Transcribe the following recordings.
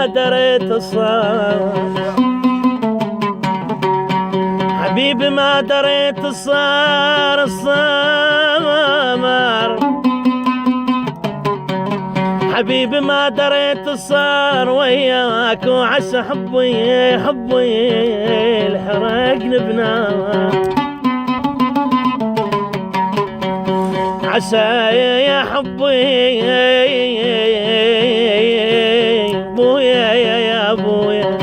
ما دريت الصار، حبيبي ما دريت الصار الصمر، حبيبي ما دريت الصار وياك، وعسى حبي الحرق بنار، عسى يا حبي بويا يا بويا،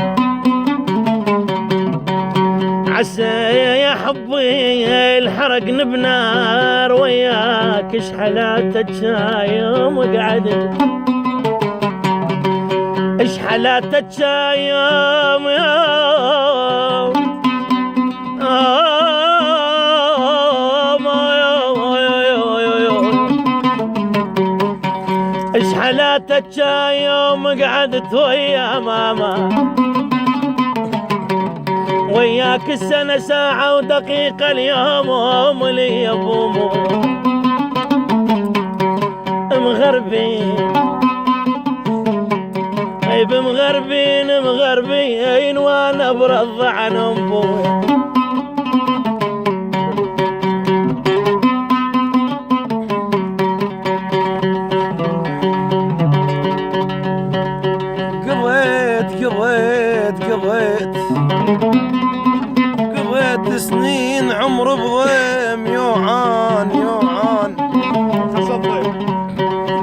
عسى يا حبي الحرق بنار وياك، اش حلاتك يوم قعدت، اش حلاتك يوم اش حلاتك يوم قعدت ويا ماما، وياك السنة ساعة ودقيقة اليوم لي بومو، مغربين طيب مغربين وانا برضى عن ابوي، قضيت سنين عمر بضيم يوعان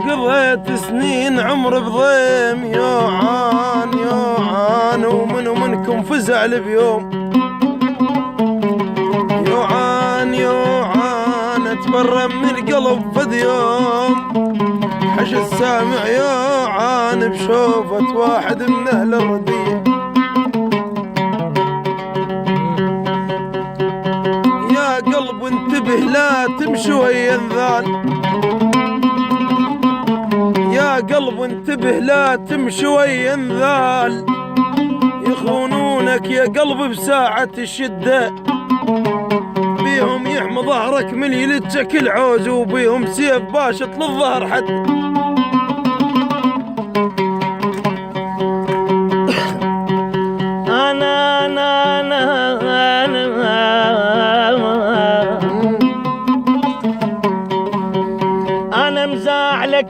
قضيت سنين عمر بضيم يوعان ومنكم فزع بيوم يوعان اتبرم من القلب فد يوم، حش السامع يوعان بشوفة واحد من اهل الردية، يا قلب انتبه لا تمشي ويا انذال، يا قلب انتبه لا تمشي ويا انذال، يخونونك يا قلب بساعة الشدة، بيهم يحمى ظهرك من يلتك العوز، وبيهم سيف باشط للظهر حد،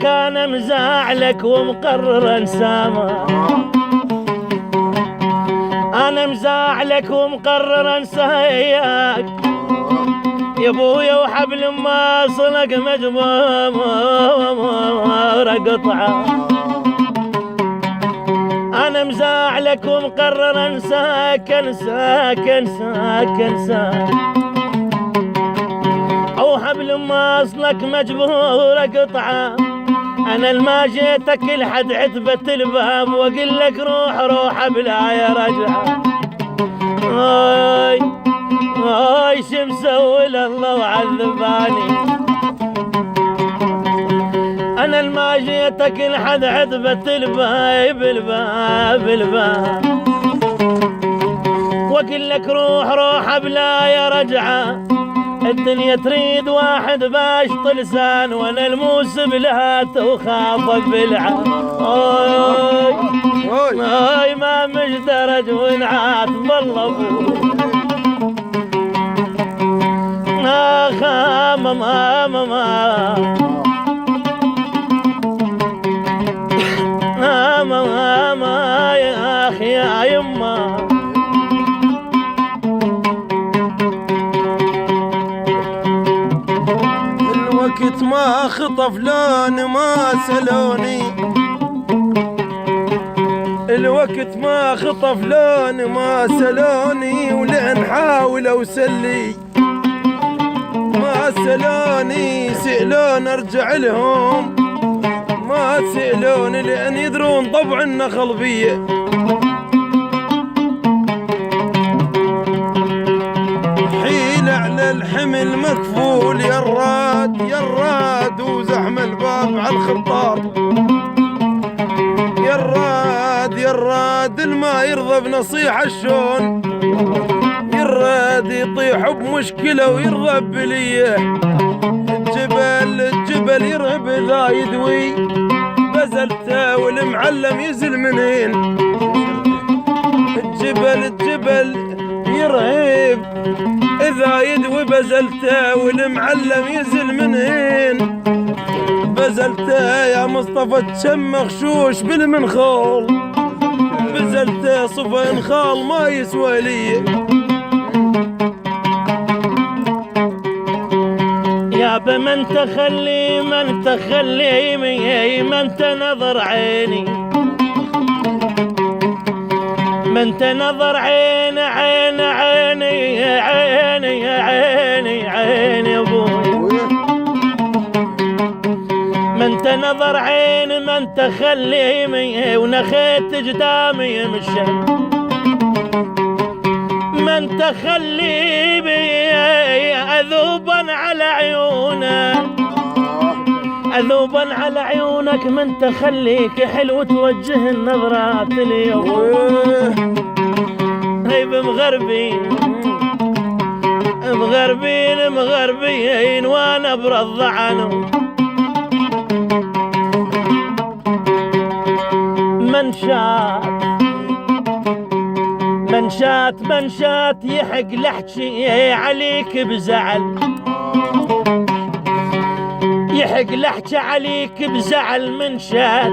أنا مزاعلك ومقرر انسامه، أنا مزاعلك ومقرر انساك يا ابويا، وحبل ما صلك مجموره قطعه، أنا مزاعلك ومقرر انساك أو حبل ما أصلك مجبورة قطعة، أنا الما جيتك لحد عتبة الباب وأقول لك روح بلا يا رجعة، هاي شمسوي لله وعذباني، أنا الما جيتك لحد عتبة الباب وأقول لك روح بلا يا رجعة، الدنيا تريد واحد باشط لسان، وانا الموس بلهات وخاف بلعه، هاي ما مجدرج ونعات بالله ماما يا اخي يا يما، الوقت ما خطف لون ما سلوني، الوقت ما خطف لون ما سلوني، ولأن حاول اوسلي ما سلوني، سئلون ارجع لهم ما سئلوني، لأن يدرون طبع النخل بيه، حيل على الحمل مكفول يراد وزحم الباب على الخطار، يراد الما يرضى بنصيحة شون، يراد يطيح بمشكلة ويرضى بليه، الجبل يرهب لا يدوي بزلته والمعلم يزل منين. الجبل يرهب إذا يدوي بزلته والمعلم يزل منين. بزلته يا مصطفى تشمخ شوش بالمنخول، بزلته صفا انخال ما يسوى لي. يابا من تخلي من تخلي من تنظر عيني، من تنظر عين عين عيني عيني عيني عيني ابوي. من تنظر عين من تخلي ونخيت قدامي مشى. من تخلي بي أذوبا على عيونك، أذوبا على عيونك. من تخليك حلو توجه النظرات اليوم. هيب مغربين مغربين مغربين وانا برض عنهم. منشات يحق لحكي عليك بزعل، يحق لحكي عليك بزعل.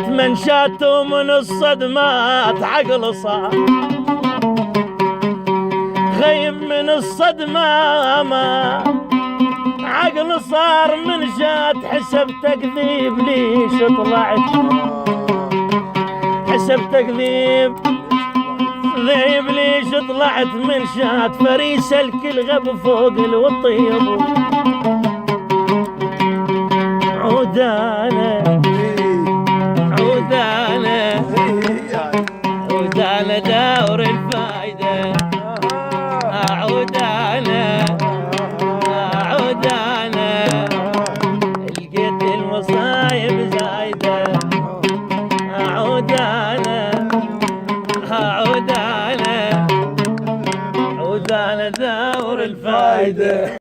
منشات ومن الصدمات عقل صار خيب من الصدمة ما عقل صار. منشات حسب تكذيب ليش طلعت، حسب تكذيب ذيب ليش طلعت. منشات فريس الكل غب فوق الوطيب. عودانا عودانا عودانا دور الفايدة. عودانا عودانا لقيت المصايب زايدة. عودانا عودانا عودانا دور الفايدة.